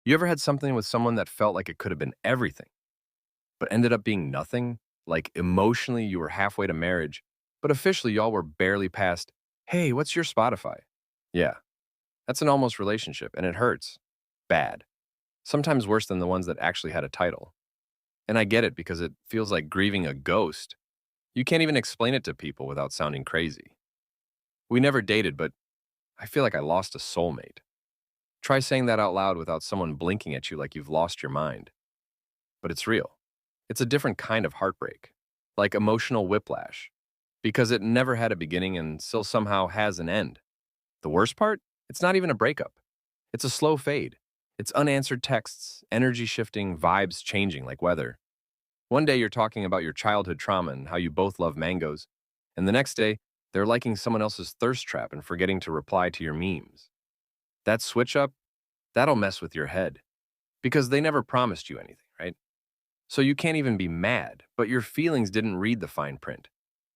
You ever had something with someone that felt like it could have been everything, but ended up being nothing? Like emotionally, you were halfway to marriage, but officially, y'all were barely past, hey, what's your Spotify? Yeah, that's an almost relationship, and it hurts. Bad. Sometimes worse than the ones that actually had a title. And I get it because it feels like grieving a ghost. You can't even explain it to people without sounding crazy. We never dated, but I feel like I lost a soulmate. Try saying that out loud without someone blinking at you like you've lost your mind. But it's real. It's a different kind of heartbreak, like emotional whiplash, because it never had a beginning and still somehow has an end. The worst part? It's not even a breakup. It's a slow fade. It's unanswered texts, energy shifting, vibes changing like weather. One day you're talking about your childhood trauma and how you both love mangoes, and the next day they're liking someone else's thirst trap and forgetting to reply to your memes. That switch up, that'll mess with your head because they never promised you anything, right? So you can't even be mad, but your feelings didn't read the fine print.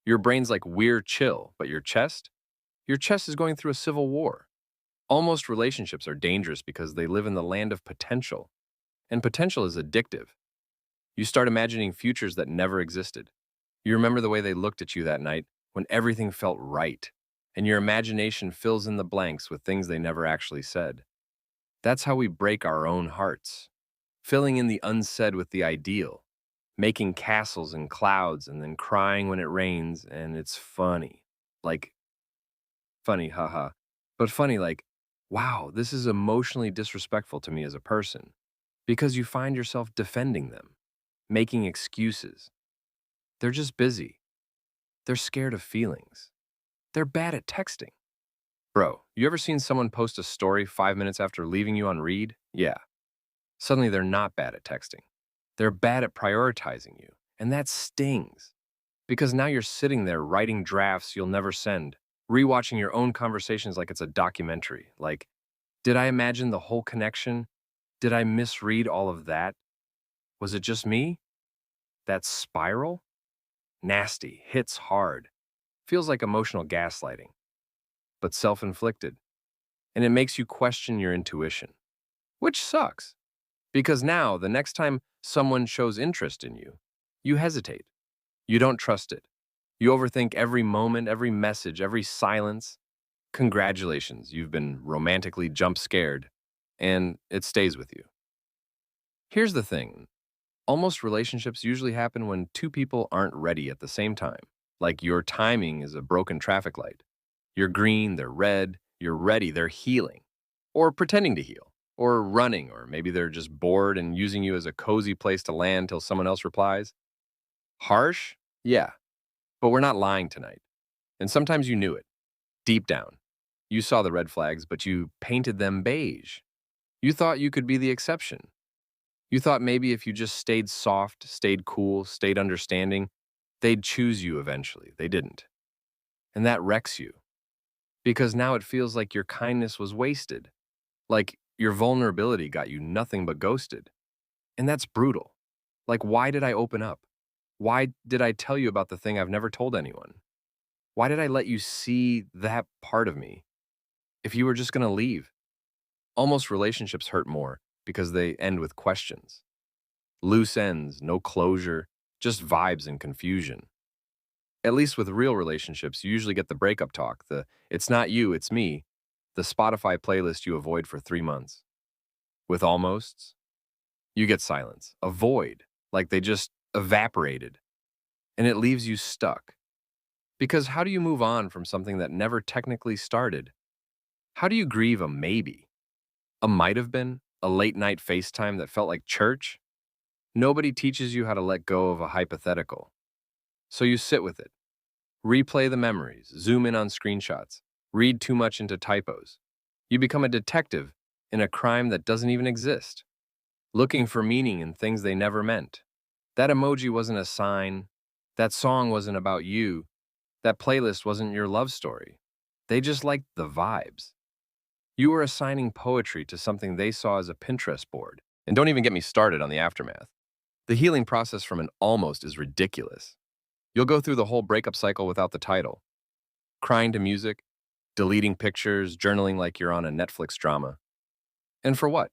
Your brain's like, we're chill, but your chest is going through a civil war. Almost relationships are dangerous because they live in the land of potential, and potential is addictive. You start imagining futures that never existed. You remember the way they looked at you that night when everything felt right, and your imagination fills in the blanks with things they never actually said. That's how we break our own hearts, filling in the unsaid with the ideal, making castles in clouds and then crying when it rains, and it's funny. Like, funny, haha. But funny, like, wow, this is emotionally disrespectful to me as a person, because you find yourself defending them, making excuses. They're just busy. They're scared of feelings. They're bad at texting. Bro, you ever seen someone post a story 5 minutes after leaving you on read? Yeah. Suddenly they're not bad at texting. They're bad at prioritizing you. And that stings. Because now you're sitting there writing drafts you'll never send, rewatching your own conversations like it's a documentary. Like, did I imagine the whole connection? Did I misread all of that? Was it just me? That spiral? Nasty, hits hard, feels like emotional gaslighting, but self inflicted. And it makes you question your intuition, which sucks. Because now, the next time someone shows interest in you, you hesitate. You don't trust it. You overthink every moment, every message, every silence. Congratulations, you've been romantically jump scared, and it stays with you. Here's the thing, almost relationships usually happen when two people aren't ready at the same time. Like your timing is a broken traffic light. You're green, they're red, you're ready, they're healing. Or pretending to heal. Or running, or maybe they're just bored and using you as a cozy place to land till someone else replies. Harsh? Yeah, but we're not lying tonight. And sometimes you knew it, deep down. You saw the red flags, but you painted them beige. You thought you could be the exception. You thought maybe if you just stayed soft, stayed cool, stayed understanding, they'd choose you eventually. They didn't. And that wrecks you. Because now it feels like your kindness was wasted. Like your vulnerability got you nothing but ghosted. And that's brutal. Like, why did I open up? Why did I tell you about the thing I've never told anyone? Why did I let you see that part of me if you were just going to leave? Almost relationships hurt more because they end with questions. Loose ends, no closure, just vibes and confusion. At least with real relationships, you usually get the breakup talk, the it's not you, it's me, the Spotify playlist you avoid for 3 months. With almosts, you get silence, a void, like they just evaporated, and it leaves you stuck. Because how do you move on from something that never technically started? How do you grieve a maybe? A might have been? A late night FaceTime that felt like church? Nobody teaches you how to let go of a hypothetical. So you sit with it, replay the memories, zoom in on screenshots, read too much into typos. You become a detective in a crime that doesn't even exist, looking for meaning in things they never meant. That emoji wasn't a sign. That song wasn't about you. That playlist wasn't your love story. They just liked the vibes. You were assigning poetry to something they saw as a Pinterest board. And don't even get me started on the aftermath. The healing process from an almost is ridiculous. You'll go through the whole breakup cycle without the title, crying to music, deleting pictures, journaling like you're on a Netflix drama. And for what?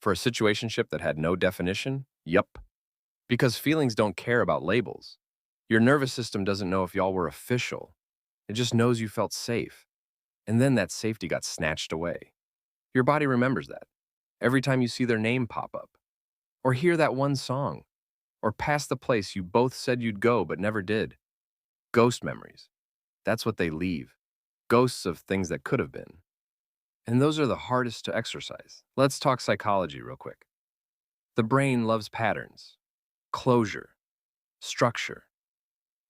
For a situationship that had no definition? Yup. Because feelings don't care about labels. Your nervous system doesn't know if y'all were official. It just knows you felt safe. And then that safety got snatched away. Your body remembers that every time you see their name pop up, or hear that one song, or pass the place you both said you'd go but never did. Ghost memories. That's what they leave. Ghosts of things that could have been. And those are the hardest to exercise. Let's talk psychology real quick. The brain loves patterns, closure, structure.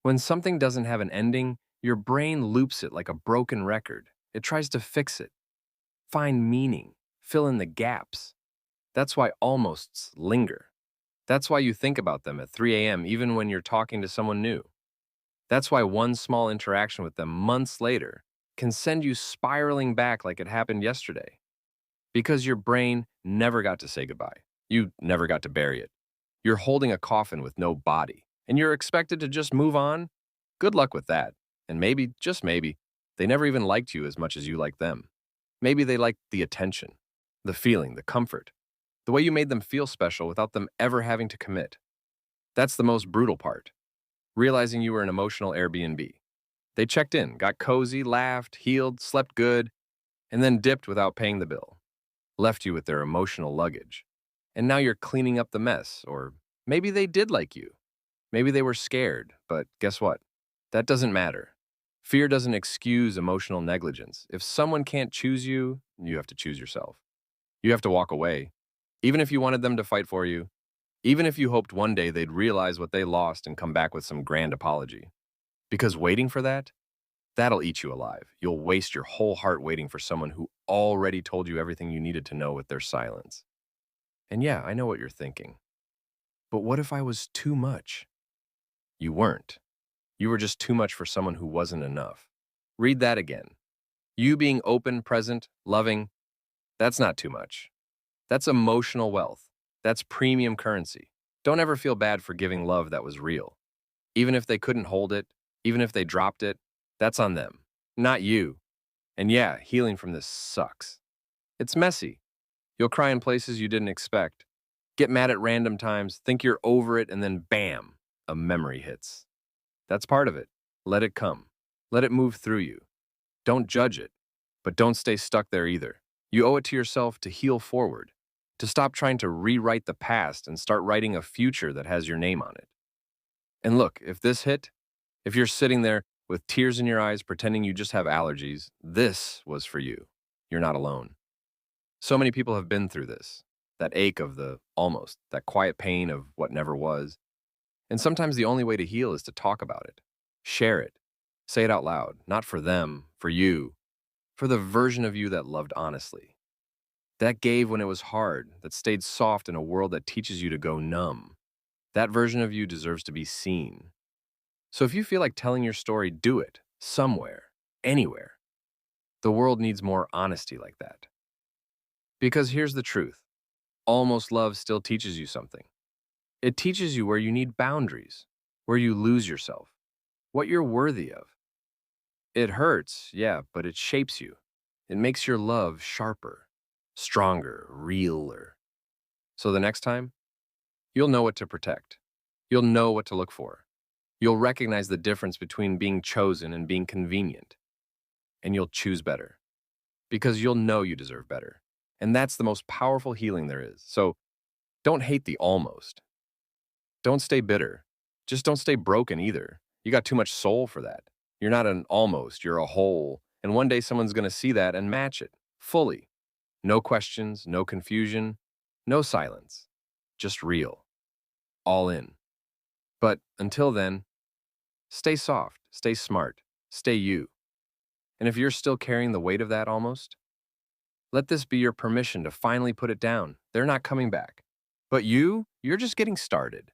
When something doesn't have an ending, your brain loops it like a broken record. It tries to fix it, find meaning, fill in the gaps. That's why almosts linger. That's why you think about them at 3 a.m. even when you're talking to someone new. That's why one small interaction with them months later can send you spiraling back like it happened yesterday. Because your brain never got to say goodbye. You never got to bury it. You're holding a coffin with no body, and you're expected to just move on? Good luck with that. And maybe, just maybe, they never even liked you as much as you liked them. Maybe they liked the attention, the feeling, the comfort, the way you made them feel special without them ever having to commit. That's the most brutal part, realizing you were an emotional Airbnb. They checked in, got cozy, laughed, healed, slept good, and then dipped without paying the bill. Left you with their emotional luggage. And now you're cleaning up the mess, or maybe they did like you. Maybe they were scared, but guess what? That doesn't matter. Fear doesn't excuse emotional negligence. If someone can't choose you, you have to choose yourself. You have to walk away, even if you wanted them to fight for you, even if you hoped one day they'd realize what they lost and come back with some grand apology. Because waiting for that, that'll eat you alive. You'll waste your whole heart waiting for someone who already told you everything you needed to know with their silence. And yeah, I know what you're thinking. But what if I was too much? You weren't. You were just too much for someone who wasn't enough. Read that again. You being open, present, loving, that's not too much. That's emotional wealth. That's premium currency. Don't ever feel bad for giving love that was real. Even if they couldn't hold it, even if they dropped it, that's on them, not you. And yeah, healing from this sucks. It's messy. You'll cry in places you didn't expect, get mad at random times, think you're over it, and then bam, a memory hits. That's part of it. Let it come. Let it move through you. Don't judge it, but don't stay stuck there either. You owe it to yourself to heal forward, to stop trying to rewrite the past and start writing a future that has your name on it. And look, if this hit, if you're sitting there with tears in your eyes pretending you just have allergies, this was for you. You're not alone. So many people have been through this, that ache of the almost, that quiet pain of what never was. And sometimes the only way to heal is to talk about it, share it, say it out loud, not for them, for you, for the version of you that loved honestly, that gave when it was hard, that stayed soft in a world that teaches you to go numb. That version of you deserves to be seen. So if you feel like telling your story, do it, somewhere, anywhere. The world needs more honesty like that. Because here's the truth. Almost love still teaches you something. It teaches you where you need boundaries, where you lose yourself, what you're worthy of. It hurts, yeah, but it shapes you. It makes your love sharper, stronger, realer. So the next time, you'll know what to protect. You'll know what to look for. You'll recognize the difference between being chosen and being convenient. And you'll choose better. Because you'll know you deserve better. And that's the most powerful healing there is. So don't hate the almost. Don't stay bitter. Just don't stay broken either. You got too much soul for that. You're not an almost, you're a whole. And one day someone's going to see that and match it fully. No questions, no confusion, no silence. Just real. All in. But until then, stay soft, stay smart, stay you. And if you're still carrying the weight of that almost, let this be your permission to finally put it down. They're not coming back. But you're just getting started.